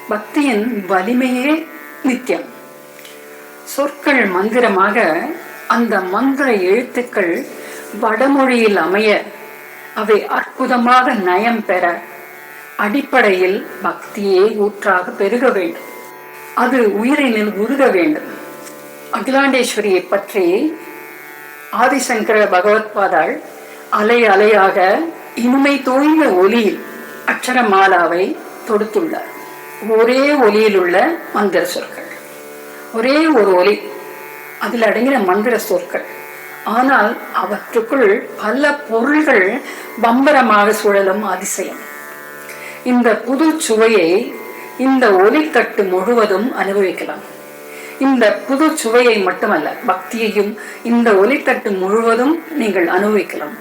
பக்தியின் வலிமையே நித்தியம். சொற்கள் மந்திரமாக, அந்த மந்திர எழுத்துக்கள் வடமொழியில் அமைய, அவை அற்புதமாக நயம் பெற அடிப்படையில் பக்தியே ஊற்றாக பெருக வேண்டும். அது உயிரினில் உருக வேண்டும். அகிலாண்டேஸ்வரியை பற்றி ஆதிசங்கர பகவத்பாதாள் அலை அலையாக இனிமை தோய்ந்த ஒலியில் அக்ஷரமாலாவை தொடுத்துள்ளார். ஒரே ஒலியில் உள்ள மந்திர சொற்கள், ஒரே ஒரு ஒலி, அதில் அடங்கின மந்திர சொற்கள். ஆனால் அவற்றுக்குள் பல பொருள்கள் பம்பரமாக சுழலும் அதிசயம். இந்த புது சுவையை இந்த ஒலித்தட்டு முழுவதும் அனுபவிக்கலாம். இந்த புது சுவையை மட்டுமல்ல, பக்தியையும் இந்த ஒலித்தட்டு முழுவதும் நீங்கள் அனுபவிக்கலாம்.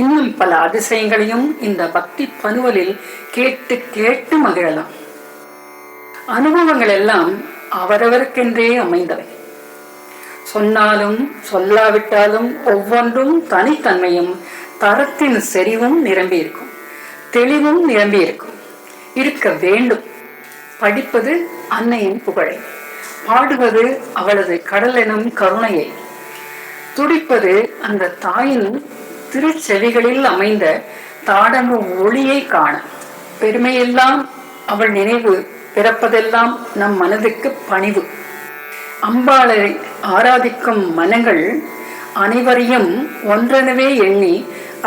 இன்னும் பல அதிசயங்களையும் இந்த பக்தி பனுவலில் கேட்டு கேட்டு மகிழலாம். அனுபவங்கள் எல்லாம் அவரவருக்கென்றே அமைந்தவை. சொன்னாலும் சொல்லாவிட்டாலும் ஒவ்வொன்றும் தனித்தன்மையும் தரத்தின் செறிவும் நிரம்பியிருக்கும், தெளிவும் நிரம்பியிருக்கும், இருக்க வேண்டும். படிப்பது அன்னையின் புகழை, பாடுவது அவளது கடலெனும் கருணையை, துடிப்பது அந்த தாயின் திருச்செவிகளில் அமைந்த தாடங்கு ஒளியை காண, பெருமையெல்லாம் அவள் நினைவு, பிறப்பதெல்லாம் நம் மனதுக்கு பணிவு. அம்பாளை ஆராதிக்கும் மனங்கள் அனைவரையும் ஒன்றெனவே எண்ணி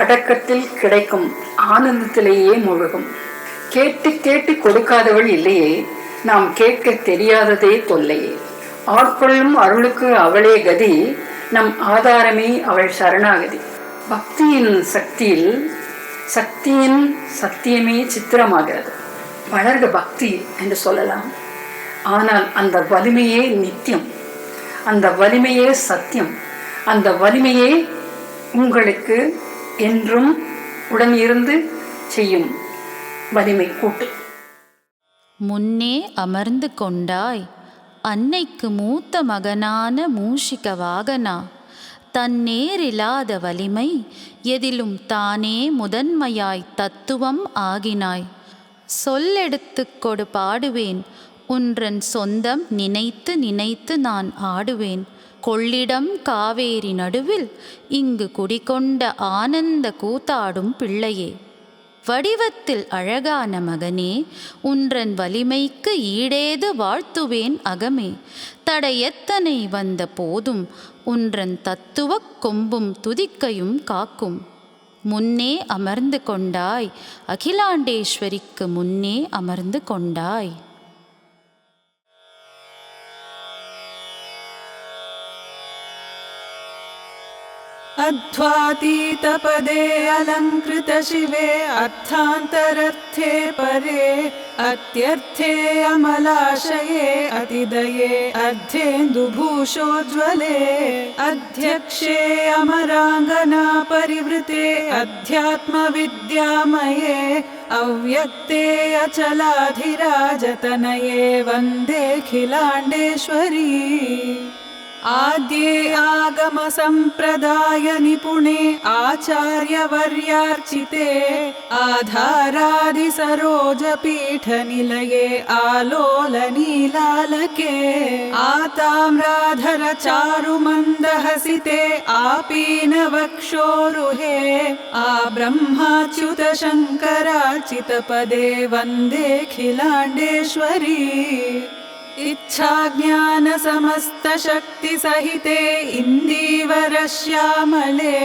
அடக்கத்தில் கிடைக்கும் ஆனந்தத்திலேயே முழுகும். கேட்டு கேட்டு கொடுக்காதவள் இல்லையே, நாம் கேட்க தெரியாததே தொல்லையே. ஆட்கொள்ளும் அருளுக்கு அவளே கதி, நம் ஆதாரமே அவள் சரணாகதி. பக்தியின் சக்தியில் சக்தியின் சத்தியமே சித்திரமாகிறது. வளர்க பக்தி என்று சொல்லலாம். ஆனால் அந்த வலிமையே நித்தியம், அந்த வலிமையே சத்தியம், அந்த வலிமையே உங்களுக்கு என்றும் உடன் இருந்து செய்யும் வலிமை கூட்டு. முன்னே அமர்ந்து கொண்டாய் அன்னைக்கு மூத்த மகனான மூஷிக வாகனா, தன்னேரில்லாத வலிமை எதிலும் தானே முதன்மையாய் தத்துவம் ஆகினாய். சொல்லெடுத்துக் கொடு பாடுவேன், உன்றன் சொந்தம் நினைத்து நினைத்து நான் ஆடுவேன். கொள்ளிடம் காவேரி நடுவில் இங்கு குடிகொண்ட ஆனந்த கூத்தாடும் பிள்ளையே, வடிவத்தில் அழகான மகனே, உன்றன் வலிமைக்கு ஈடேது வாழ்த்துவேன் அகமே. தடையெத்தனை வந்த போதும் உன்றன் தத்துவக் கொம்பும் துதிக்கையும் காக்கும். முன்னே அமர்ந்து கொண்டாய் அகிலாண்டேஸ்வரிக்கு முன்னே அமர்ந்து கொண்டாய். अध्वातीतपदे अलङ्कृत शिवे अर्थान्तरर्थे परे अत्यर्थे अमलाशये अतिदये अर्धेन्दुभूषोज्ज्वले अध्यक्षे अमराङ्गना परिवृते अध्यात्मविद्यामये अव्यक्ते अचलाधिराजतनये वन्देऽखिलाण्डेश्वरी। आद्ये आगम संप्रदाय निपुणे आचार्यवर्यार्चिते आधारादि सरोजपीठ निलये आलोलनीलालके आताम्राधर चारुमन्दहसिते आपीनवक्षोरुहे आब्रह्माच्युत शङ्करार्चितपदे वन्देऽखिलाण्डेश्वरी। इच्छाज्ञान समस्त शक्ति सहिते इन्दीवरश्यामले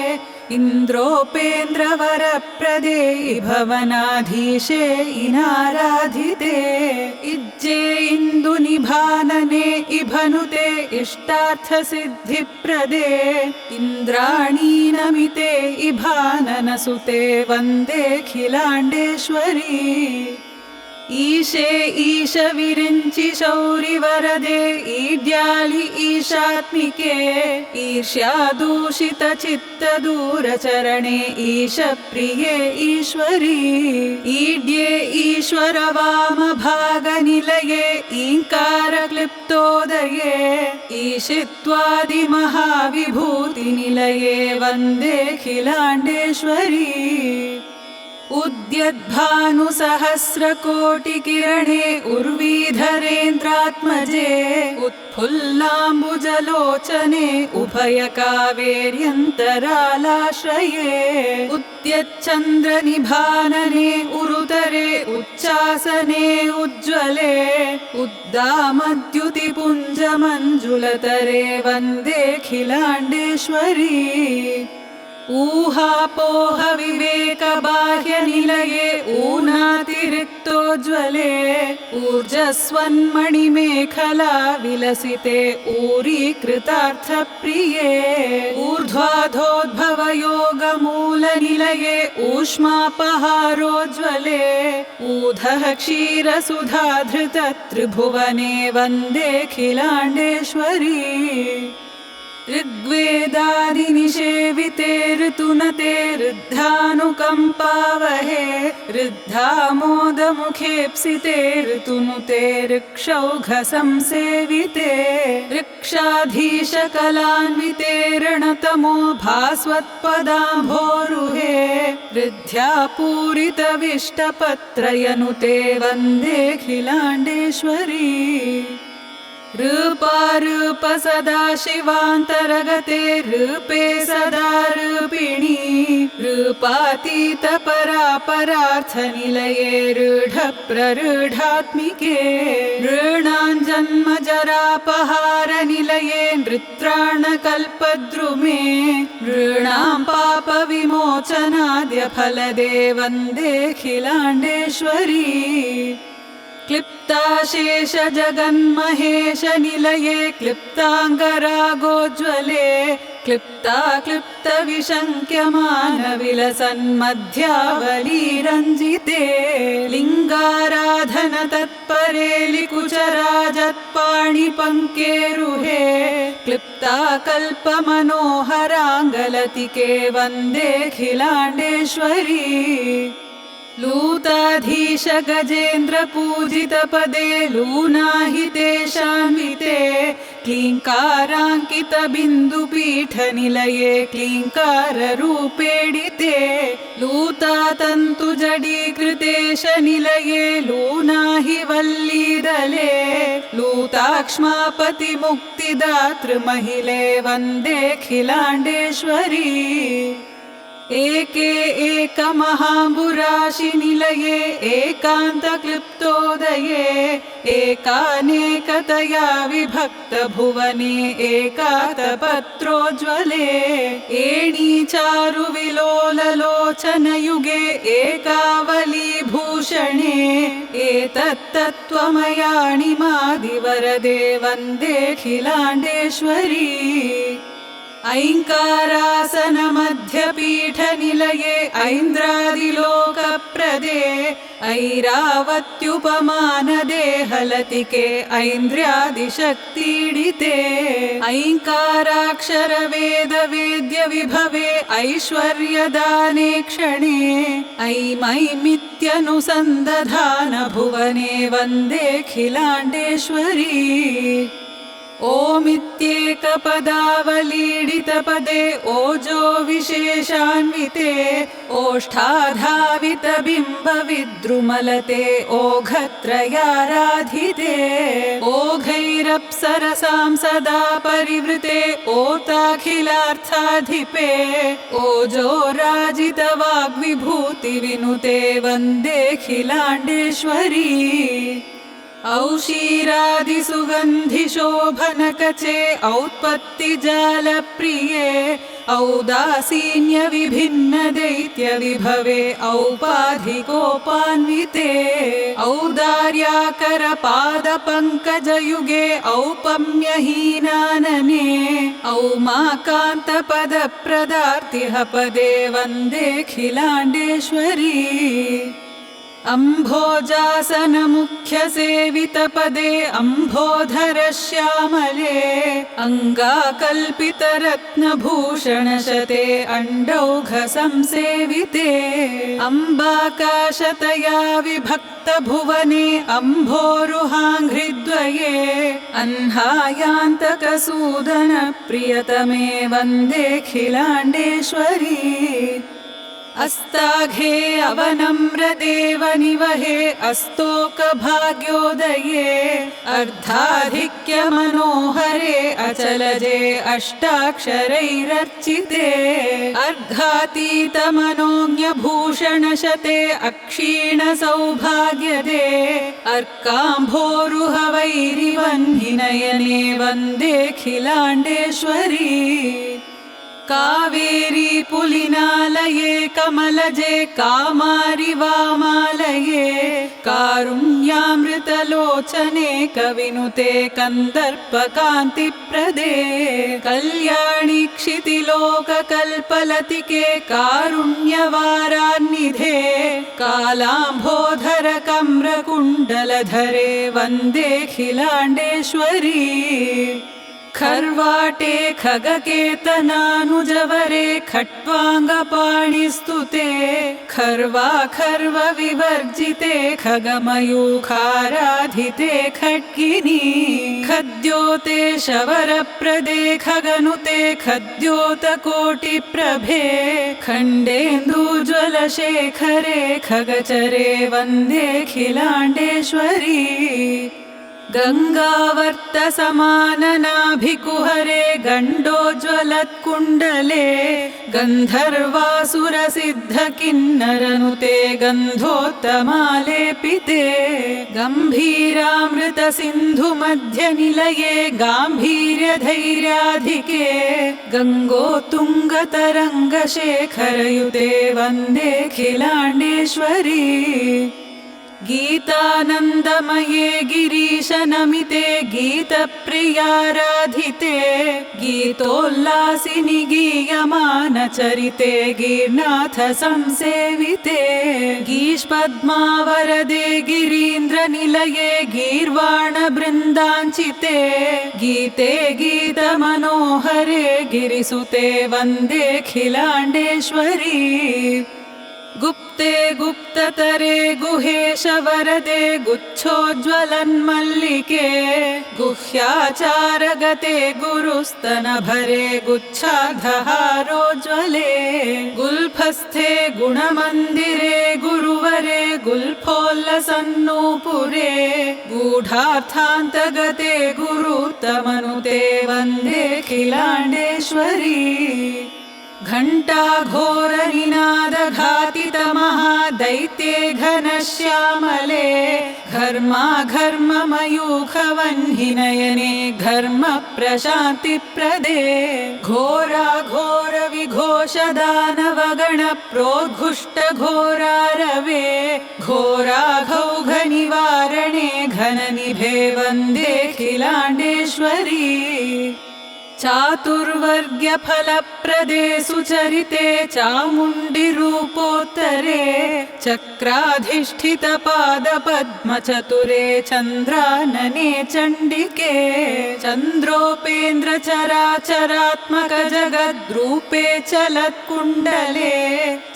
इन्द्रोपेन्द्रवरप्रदे भवनाधीशे इनाराधिते इज्जे इन्दुनिभानने इभनुते इष्टार्थसिद्धिप्रदे इन्द्राणी नमिते इभाननसुते वन्देऽखिलाण्डेश्वरी। ईशे ईश विरिञ्चि शौरिवरदे ईड्यालि ईशात्मिके ईर्ष्यादूषित चित्तदूरचरणे ईशप्रिये ईश्वरी। ईड्ये ईश्वर वामभागनिलये ईङ्कारक्लिप्तोदये ईशित्वादिमहाविभूतिनिलये वन्देऽखिलाण्डेश्वरी। उद्यद्भानुसहस्रकोटिकिरणे उर्वीधरेन्द्रात्मजे उत्फुल्लाम्बुजलोचने उभयकावेर्यन्तरालाश्रये उद्यच्चन्द्रनिभानने उरुतरे उच्चासने उज्ज्वले उद्दामद्युतिपुञ्जमञ्जुलतरे वन्देऽखिलाण्डेश्वरी ऊहापोह विवेकबाह्यनिलये ऊनातिरिक्तोज्ज्वले ऊर्जस्वन्मणिमेखला विलसिते ऊरीकृतार्थप्रिये ऊर्ध्वाधोद्भवयोगमूलनिलये ऊष्मापहारोज्ज्वले ऊधः क्षीरसुधाधृतत्रिभुवने वन्देऽखिलाण्डेश्वरी ऋग्वेदादिनिषेविते ऋतुनते ऋद्धानुकम्पावहे ऋद्धामोदमुखेप्सिते ऋतुनुते ऋक्षौघसंसेविते ऋक्षाधीशकलान्विते रणतमो भास्वत्पदाम्भोरुहे ऋद्ध्यापूरितविष्टपत्रयनुते वन्देऽखिलाण्डेश्वरी रूपारूप सदाशिवान्तरगते रूपे सदा रूपिणी रूपातीत परापरार्थनिलये रूढप्ररूढात्मिके ऋणाञ्जन्मजरापहारनिलये नृत्राणकल्पद्रुमे ऋणां पापविमोचनाद्यफलदे वन्देऽखिलाण्डेश्वरी क्लिप्ताशेषजगन्महेशनिलये क्लिप्ताङ्गरागोज्ज्वले क्लिप्ताक्लिप्तविशङ्क्यमानविलसन्मध्यावलीरञ्जिते लिङ्गाराधन तत्परे लिकुचराजत्पाणिपङ्केरुहे क्लिप्ताकल्पमनोहराङ्गलतिके वन्देऽखिलाण्डेश्वरी लूताधीश गजेन्द्रपूजितपदे लूनाहितेशान्विते क्लीङ्काराङ्कितबिन्दुपीठनिलये क्लीङ्काररूपेडिते लूतातन्तुजडीकृतेशनिलये लूनाहि वल्लीदले लूताक्ष्मापतिमुक्तिदातृमहिले वन्देऽखिलाण्डेश्वरी एके एकमहाम्बुराशिनिलये एकान्तक्लिप्तोदये एकानेकतया विभक्तभुवने एकातपत्रोज्ज्वले एणीचारुविलोललोचनयुगे एकावलीभूषणे एतत्तत्त्वमयाणिमादिवरदे वन्देऽखिलाण्डेश्वरी ऐङ्कारासनमध्यपीठनिलये ऐन्द्रादिलोकप्रदे ऐरावत्युपमानदेहलतिके ऐन्द्र्यादिशक्तीडिते ऐङ्काराक्षरवेदवेद्यविभवे ऐश्वर्यदाने क्षणे ऐमैमित्यनुसन्दधानभुवने वन्देऽखिलाण्डेश्वरी ओमित्येकपदावलीडितपदे ओजो विशेषान्विते ओष्ठाधावितबिम्बविद्रुमलते ओघत्रयाराधिते ओघैरप्सरसां सदा परिवृते ओताखिलार्थाधिपे ओजो राजितवाग्विभूतिविनुते वन्देऽखिलाण्डेश्वरी औषीरादिसुगन्धिशोभनकचे औत्पत्तिजालप्रिये औदासीन्यविभिन्नदैत्यविभवे औपाधिकोपान्विते औदार्याकरपादपङ्कजयुगे औपम्यहीनानने औमाकान्तपदप्रदार्तिहपदे वन्देऽखिलाण्डेश्वरी अम्भोजासनमुख्यसेवितपदे अम्भोधरश्यामले अङ्गाकल्पितरत्नभूषणशते अण्डौघसंसेविते अम्बाकाशतया विभक्तभुवने अम्भोरुहाङ्घ्रिद्वये अह्नायान्तकसूदनप्रियतमे वन्देऽखिलाण्डेश्वरी अस्ताघे अवनम्रदेव निवहे अस्तोकभाग्योदये अर्धाधिक्यमनोहरे अचलजे अष्टाक्षरैरर्चिते अर्घातीतमनोज्ञभूषणशते अक्षीणसौभाग्यदे अर्काम्भोरुहवैरिवह्निनयने वन्देऽखिलाण्डेश्वरी कावेरी पुलिनालये कमलजे कामारि वामालये कारुण्यामृतलोचने कविनुते कन्दर्पकान्तिप्रदे कल्याणि क्षितिलोककल्पलतिके कारुण्यवारान्निधे कालाम्भोधर कम्रकुण्डलधरे वन्देऽखिलाण्डेश्वरी खर्वाटे खगकेतनानुजवरे खट्वाङ्गपाणिस्तुते खर्व विवर्जिते खगमयूखाराधिते खड्गिनी खद्योते शवरप्रदे खगनुते खद्योतकोटिप्रभे खण्डेन्दुज्वलशेखरे खगचरे वन्देऽखिलाण्डेश्वरी गङ्गावर्तसमाननाभिकुहरे गण्डोज्ज्वलत्कुण्डले गन्धर्वासुरसिद्धकिन्नरनुते गन्धोत्तमालेपिते गम्भीरामृतसिन्धुमध्यनिलये गाम्भीर्यधैर्याधिके गङ्गोत्तुङ्गतरङ्गशेखरयुते वन्देऽखिलाण्डेश्वरी गीतानन्दमये गिरीशनमिते गीतप्रियाराधिते गीतोल्लासिनि गीयमानचरिते गीर्नाथ संसेविते गीष्पद्मावरदे गिरीन्द्रनिलये गीर्वाणबृन्दाञ्चिते गीते गीतमनोहरे गिरिसुते वन्देऽखिलाण्डेश्वरी गुप्ते गुप्ततरे गुहेशवरदे गुच्छोज्ज्वलन्मल्लिके गुह्याचारगते गुरुस्तनभरे गुच्छाधहारोज्ज्वले गुल्फस्थे गुणमन्दिरे गुरुवरे गुल्फोल्लसन्नूपुरे गूढार्थान्तगते गुरुतमनुते वन्देऽखिलाण्डेश्वरी घण्टाघोरनिनादघातितमहादैत्ये घनश्यामले घर्माघर्ममयूखवह्निनयने घर्मप्रशान्तिप्रदे घोराघोरविघोषदानवगणप्रोद्घुष्टघोरारवे घोराघौघनिवारणे घननिभे वन्देऽखिलाण्डेश्वरी चातुर्वर्ग्यफलप्रदे सुचरिते चामुण्डिरूपोत्तरे चक्राधिष्ठितपादपद्मचतुरे चन्द्रानने चण्डिके चन्द्रोपेन्द्रचराचरात्मकजगद्रूपे चलत्कुण्डले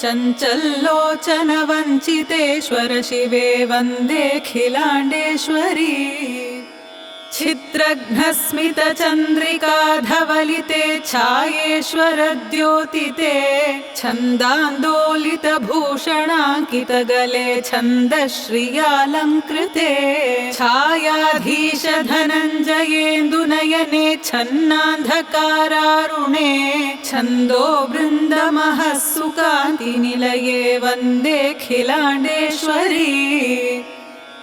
चञ्चल्लोचनवञ्चितेश्वर शिवे वन्देऽखिलाण्डेश्वरी छिद्रघ्नस्मितचन्द्रिकाधवलिते छायेश्वरद्योतिते छन्दान्दोलितभूषणाङ्कितगले छन्दश्रियालङ्कृते छायाधीश धनञ्जयेन्दुनयने छन्नान्धकारारुणे छन्दो बृन्दमहः सुकान्तिनिलये वन्देऽखिलाण्डेश्वरी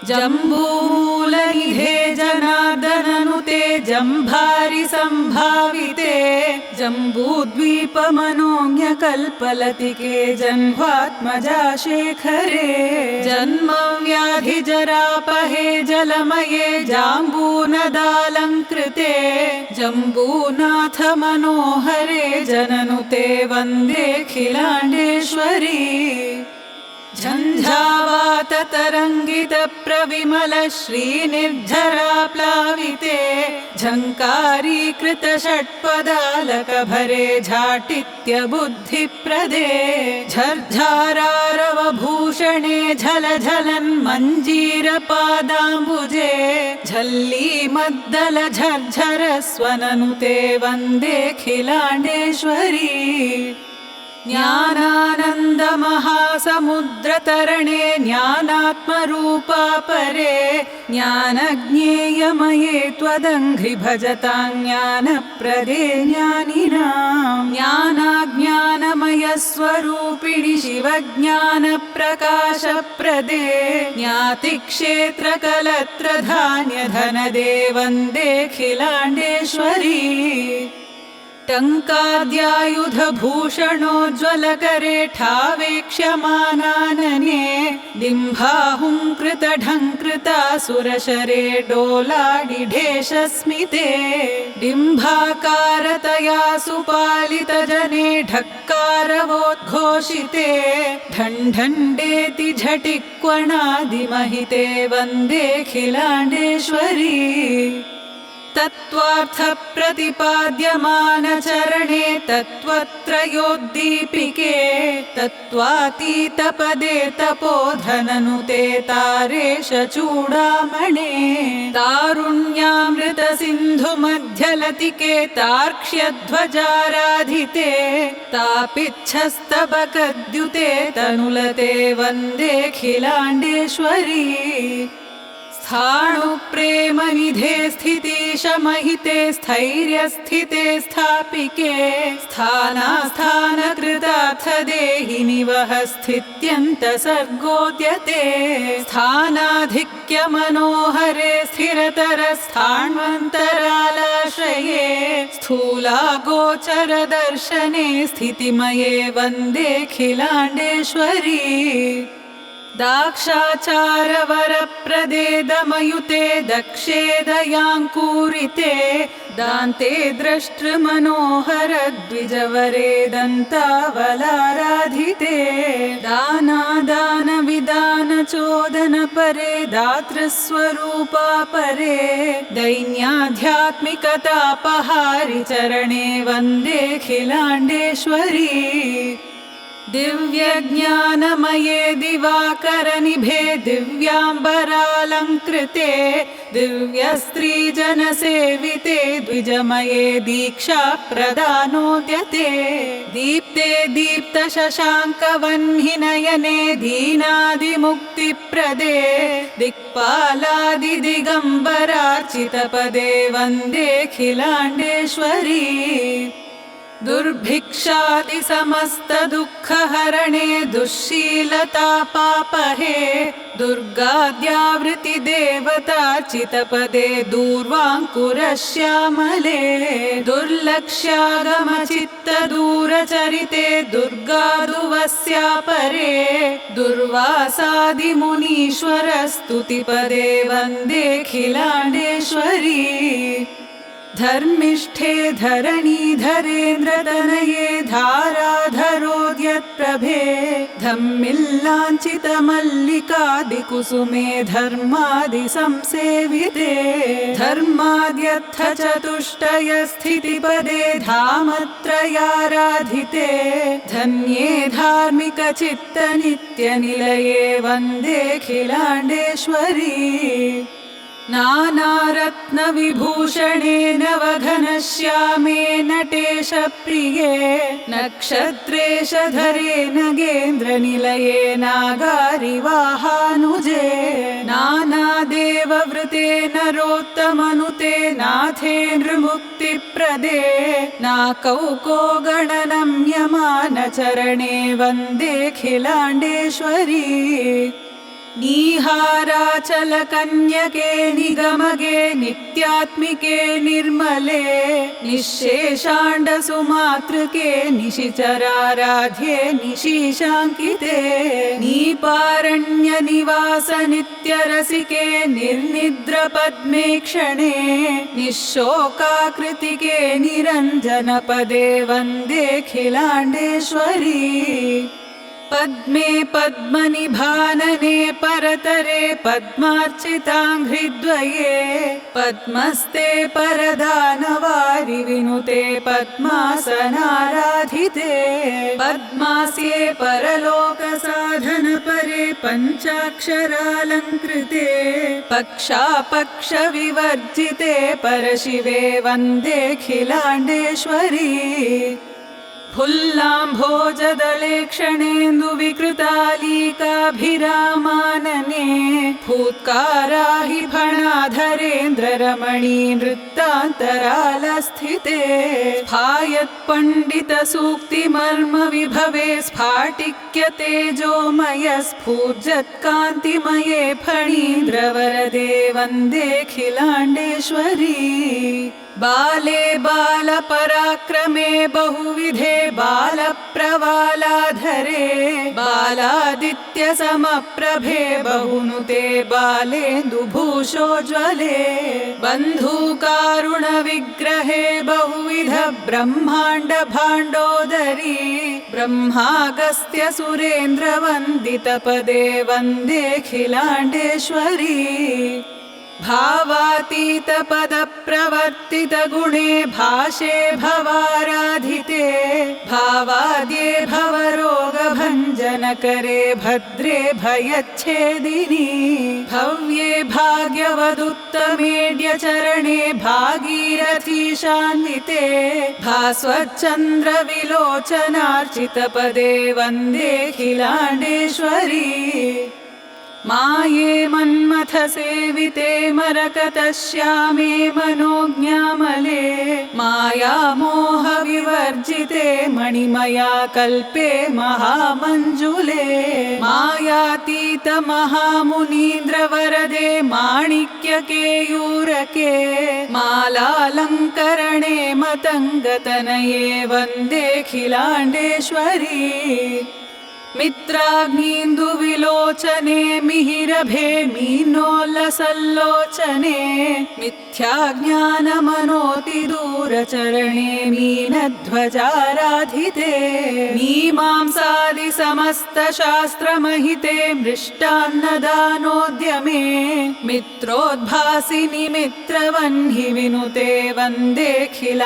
जम्बूलनिधे जनार्दननुते जम्भारि सम्भाविते जम्बूद्वीपमनोज्ञकल्पलतिके जह्वात्मजा शेखरे जन्मव्याधिजरापहे जलमये जाम्बूनदालङ्कृते जम्बूनाथ मनोहरे जननुते वन्देऽखिलाण्डेश्वरी झञ्झावाततरङ्गितप्रविमल श्रीनिर्झराप्लाविते झङ्कारीकृतषट्पदालकभरे झाटित्यबुद्धिप्रदे झर्झारारवभूषणे झलझलन्मञ्जीरपादाम्बुजे झल्लीमद्दलझर्झरस्वननुते वन्देऽखिलाण्डेश्वरी ज्ञानानन्दमहासमुद्रतरणे ज्ञानात्मरूपा परे ज्ञानज्ञेयमये त्वदङ्घ्रिभजतां ज्ञानप्रदे ज्ञानिनां ज्ञानाज्ञानमयस्वरूपिणि शिवज्ञानप्रकाशप्रदे ज्ञातिक्षेत्रकलत्रधान्यधनदे वन्देऽखिलाण्डेश्वरी टङ्काद्यायुधभूषणोज्ज्वलकरे ठावेक्ष्यमानानने डिम्बाहुङ्कृतढङ्कृतासुरशरे डोलाडिढेशस्मिते डिम्बाकारतया सुपालितजने ढक्कारवोद्घोषिते ढण्ढण्डेति झटिक्वणादिमहिते वन्देऽखिलाण्डेश्वरी तत्त्वार्थप्रतिपाद्यमानचरणे तत्त्वत्रयोद्दीपिके तत्त्वातीतपदे तपोधननुते तारेश चूडामणे तारुण्यामृतसिन्धुमध्यलतिके तार्क्ष्यध्वजाराधिते तापिच्छस्तबकद्युते तनुलते वन्देऽखिलाण्डेश्वरी स्थाणुप्रेमनिधे स्थितिशमहिते स्थैर्यस्थिते स्थापिके स्थानास्थानकृतार्थदेहिनि वः स्थित्यन्तसर्गोद्यते स्थानाधिक्यमनोहरे स्थिरतरस्थाण्वन्तरालाश्रये स्थूलागोचरदर्शने स्थितिमये वन्देऽखिलाण्डेश्वरी दाक्षाचारवरप्रदे दमयुते दक्षे दयाङ्कूरिते दान्ते द्रष्टृमनोहरद्विजवरे दन्तावलाराधिते दानादानविदानचोदनपरे दातृस्वरूपा परे दैन्याध्यात्मिकतापहारिचरणे वन्देऽखिलाण्डेश्वरी दिव्यज्ञानमये दिवाकरनिभे दिव्याम्बरालङ्कृते दिव्यस्त्रीजनसेविते द्विजमये दीक्षाप्रदानोद्यते दीप्ते दीप्तशशाङ्कवह्निनयने दीनादिमुक्तिप्रदे दिक्पालादिदिगम्बरार्चितपदे वन्देऽखिलाण्डेश्वरी दुर्भिक्षादिसमस्तदुःखहरणे दुःशीलतापापहे दुर्गाद्यावृतिदेवतार्चितपदे दूर्वाङ्कुरश्यामले दुर्लक्ष्यागमचित्तदूरचरिते दुर्गादुवस्यापरे दुर्वासादिमुनीश्वरस्तुतिपदे वन्देऽखिलाण्डेश्वरी धर्मिष्ठे धरणीधरेन्द्रतनये धाराधरोद्यत्प्रभे धम्मिल्लाञ्छितमल्लिकादिकुसुमे धर्मादिसंसेविते धर्माद्यर्थचतुष्टयस्थितिपदे धामत्रयाराधिते धन्ये धार्मिकचित्तनित्यनिलये वन्देऽखिलाण्डेश्वरी नानारत्नविभूषणे नवघनश्यामे नटेशप्रिये नक्षत्रेशधरे नगेन्द्रनिलये नागारिवाहानुजे नानादेववृते नरोत्तमनुते नाथे नृमुक्तिप्रदे नाकौको गणनम्यमानचरणे वन्देऽखिलाण्डेश्वरी नीहाराचलकन्यके निगमगे नित्यात्मिके निर्मले निःशेषाण्डसुमातृके निशिचराराध्ये निशीशाङ्किते नीपारण्यनिवासनित्यरसिके निर्निद्रपद्मेक्षणे निःशोकाकृतिके निरञ्जनपदे वन्देऽखिलाण्डेश्वरी पद्मे पद्मनिभानने परतरे पद्मार्चिताङ्घ्रिद्वये पद्मस्ते परदानवारि विनुते पद्मासनाराधिते पद्मास्ये परलोकसाधनपरे पञ्चाक्षरालङ्कृते पक्षापक्षविवर्जिते परशिवे वन्देऽखिलाण्डेश्वरी फुल्लाम्भोजदले क्षणेन्दुविकृतालीकाभिरामानने फूत्कारा हि फणाधरेन्द्ररमणी नृत्तान्तरालस्थिते स्फायत्पण्डितसूक्तिमर्मविभवे स्फाटिक्यतेजोमय स्फूर्जत्कान्तिमये फणीन्द्रवरदे वन्देऽखिलाण्डेश्वरी बाले बालपराक्रमे बहुविधे बालप्रवालाधरे बालादित्यसमप्रभे बहुनुते बालेन्दुभूषोज्ज्वले बन्धुकारुणविग्रहे बहुविध ब्रह्माण्डभाण्डोदरी ब्रह्मागस्त्यसुरेन्द्रवन्दितपदे वन्देऽखिलाण्डेश्वरी भावातीतपदप्रवर्तितगुणे भाषे भवाराधिते भावाद्ये भवरोगभञ्जनकरे भद्रे भयच्छेदिनी भव्ये भाग्यवदुत्तमेड्यचरणे भागीरथीशान्विते भास्वच्चन्द्रविलोचनार्चितपदे वन्देऽखिलाण्डेश्वरी माये मन्मथसेविते मरकतश्यामे मनोज्ञामले मायामोहविवर्जिते मणिमया कल्पे महामञ्जुले मायातीतमहामुनीन्द्रवरदे माणिक्यकेयूरके मालालङ्करणे मतङ्गतनये वन्देऽखिलाण्डेश्वरी मित्राग्नीन्दुविलोचने मिहिरभे मीनोल्लसल्लोचने मिथ्याज्ञानमनोतिदूरचरणे मीनध्वजाराधिते मीमांसादिसमस्तशास्त्रमहिते मृष्टान्नदानोद्यमे मित्रोद्भासिनि मित्रवह्नि विनुते वन्देऽखिलाण्डेश्वरी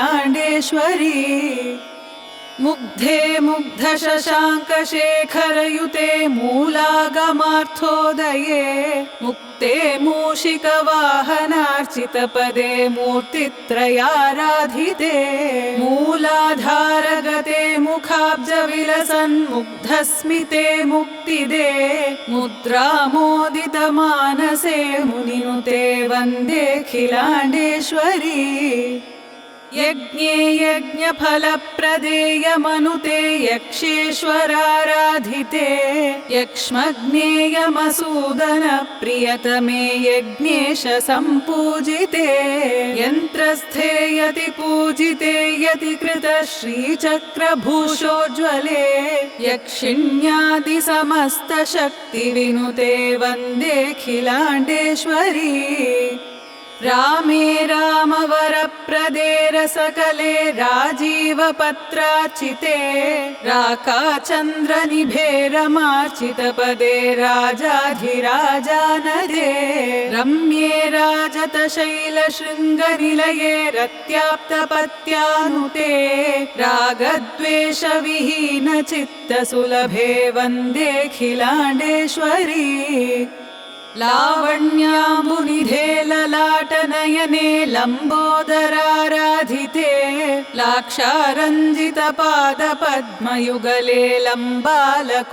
मुग्धे मुग्धशशाङ्कशेखरयुते मूलागमार्थोदये मुक्ते मूषिकवाहनार्चितपदे मूर्तित्रयाराधिते मूलाधारगते मुखाब्जविलसन्मुग्धस्मिते मुक्तिदे मुद्रामोदितमानसे मुनिनुते वन्देऽखिलाण्डेश्वरी यज्ञे यज्ञफलप्रदेयमनुते यक्षेश्वराराधिते यक्ष्मज्ञेयमसूदनप्रियतमे यज्ञेश सम्पूजिते यन्त्रस्थे यतिपूजिते यतिकृतः श्रीचक्रभूषोज्ज्वले यक्षिण्यादिसमस्तशक्तिविनुते वन्देऽखिलाण्डेश्वरी रामे रामवरप्रदे रसकले राजीवपत्रार्चिते राकाचन्द्रनिभे रमार्चितपदे राजाधिराजानदे रम्ये राजतशैलशृङ्गनिलये रत्याप्तपत्यानुते रागद्वेषविहीनचित्तसुलभे वन्देऽखिलाण्डेश्वरी लावण्याम्बुनिधे ललाटनयने लम्बोदराराधिते लाक्षारञ्जितपादपद्मयुगले लम्बालकोद्भासिते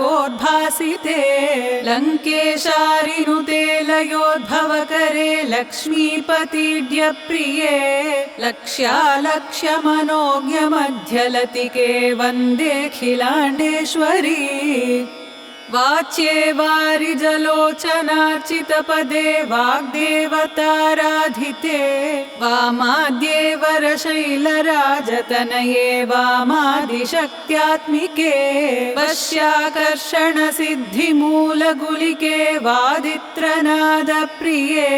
लङ्केशारिनुते लयोद्भवकरे लक्ष्मीपतिड्यप्रिये लक्ष्यालक्ष्यमनोज्ञमध्यलतिके वन्देऽखिलाण्डेश्वरी वाच्ये वारिजलोचनार्चितपदे वाग्देवताराधिते वामाद्ये वरशैलराजतनये वामादिशक्त्यात्मिके वश्याकर्षणसिद्धिमूलगुलिके वादित्रनादप्रिये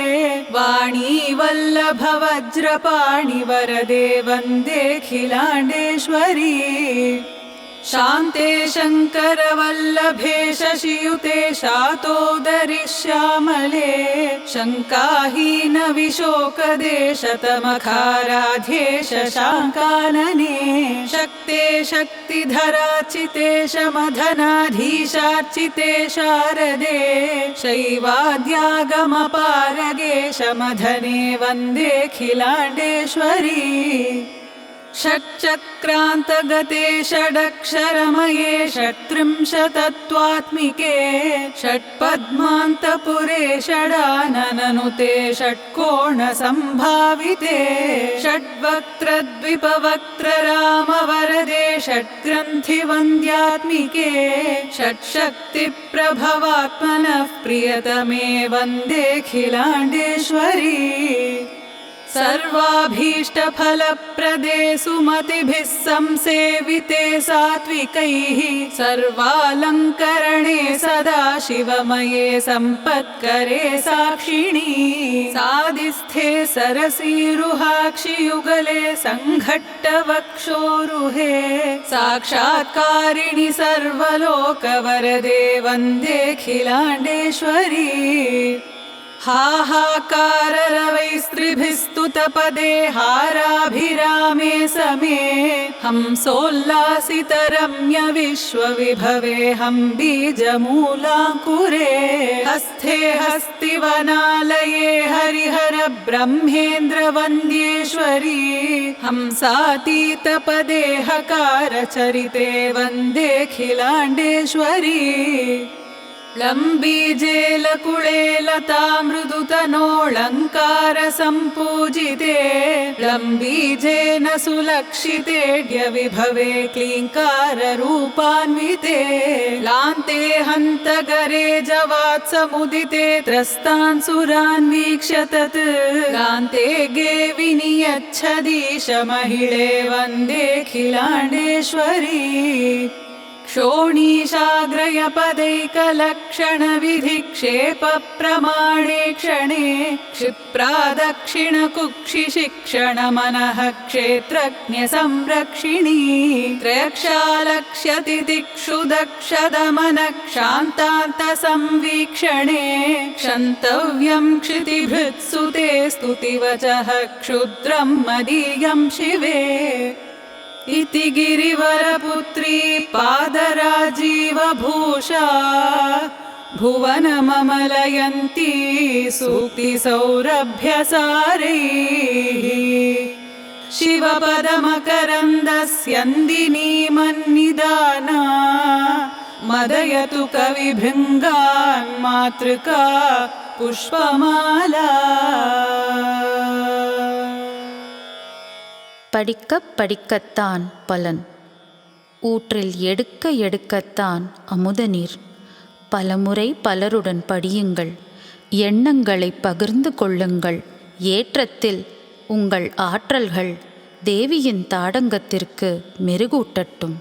वाणीवल्लभवज्रपाणिवरदे वन्देऽखिलाण्डेश्वरी शान्ते शङ्करवल्लभे शशियुते शातोदरि श्यामले शङ्काहीनविशोकदे शतमखाराध्ये शशाङ्कानने शक्ते शक्तिधरार्चिते शमधनाधीशार्चिते शारदे शैवाद्यागमपारगे शमधने वन्देऽखिलाण्डेश्वरी षट्चक्रान्तगते षडक्षरमये षट्त्रिंशतत्वात्मिके षट्पद्मान्तपुरे षडानननुते षट्कोणसम्भाविते षड्वक्त्रद्विपवक्त्ररामवरदे षट्ग्रन्थिवन्द्यात्मिके षट्शक्तिप्रभवात्मनः प्रियतमे वन्देऽखिलाण्डेश्वरी सर्वाभीष्टफलप्रदे सुमतिभिः संसेविते सात्विकैः सर्वालङ्करणे सदाशिवमये सम्पत्करे साक्षिणी सादिस्थे सरसीरुहाक्षियुगले सङ्घट्टवक्षोरुहे साक्षात्कारिणि सर्वलोकवरदे वन्देऽखिलाण्डेश्वरी हाहाकाररवैस्त्रिभिस्तुतपदे हाराभिरामे समे हंसोल्लासितरम्य विश्वविभवे हं बीजमूलाङ्कुरे हस्ते हस्तिवनालये हरिहर ब्रह्मेन्द्रवन्द्येश्वरी हंसातीतपदे हकारचरिते वन्देऽखिलाण्डेश्वरी लम्बीजेलकुले लता मृदुतनोऽलङ्कारसम्पूजिते लम्बीजेन सुलक्षितेऽड्यविभवे क्लीङ्काररूपान्विते लान्ते हन्तगरे जवात्समुदिते त्रस्तान् सुरान् वीक्ष्य तत् लान्ते गे विनियच्छदीशमहिळे वन्देऽखिलाण्डेश्वरी क्षोणीशाग्रयपदैकलक्षणविधिक्षेपप्रमाणे क्षणे क्षिप्रादक्षिणकुक्षिशिक्षणमनः क्षेत्रज्ञसंरक्षिणी त्रयक्षालक्ष्यतिदिक्षु दक्षदमनः क्षान्तान्तसंवीक्षणे क्षन्तव्यं क्षितिभृत्सुते स्तुतिवचः क्षुद्रं मदीयं शिवे इति गिरिवरपुत्री पादराजीवभूषा भुवनममलयन्ती सूक्तिसौरभ्यसारैः शिवपदमकरन्दस्यन्दिनी मन्निदाना मदयतु कविभृङ्गान् मातृका पुष्पमाला படிக்கப் படிக்கத்தான் பலன். ஊற்றில் எடுக்க எடுக்கத்தான் அமுத நீர். பலமுறை பலருடன் படியுங்கள். எண்ணங்களை பகிர்ந்து கொள்ளுங்கள். ஏற்றத்தில் உங்கள் ஆற்றல்கள் தேவியின் தாடங்கத்திற்கு மெருகூட்டட்டும்.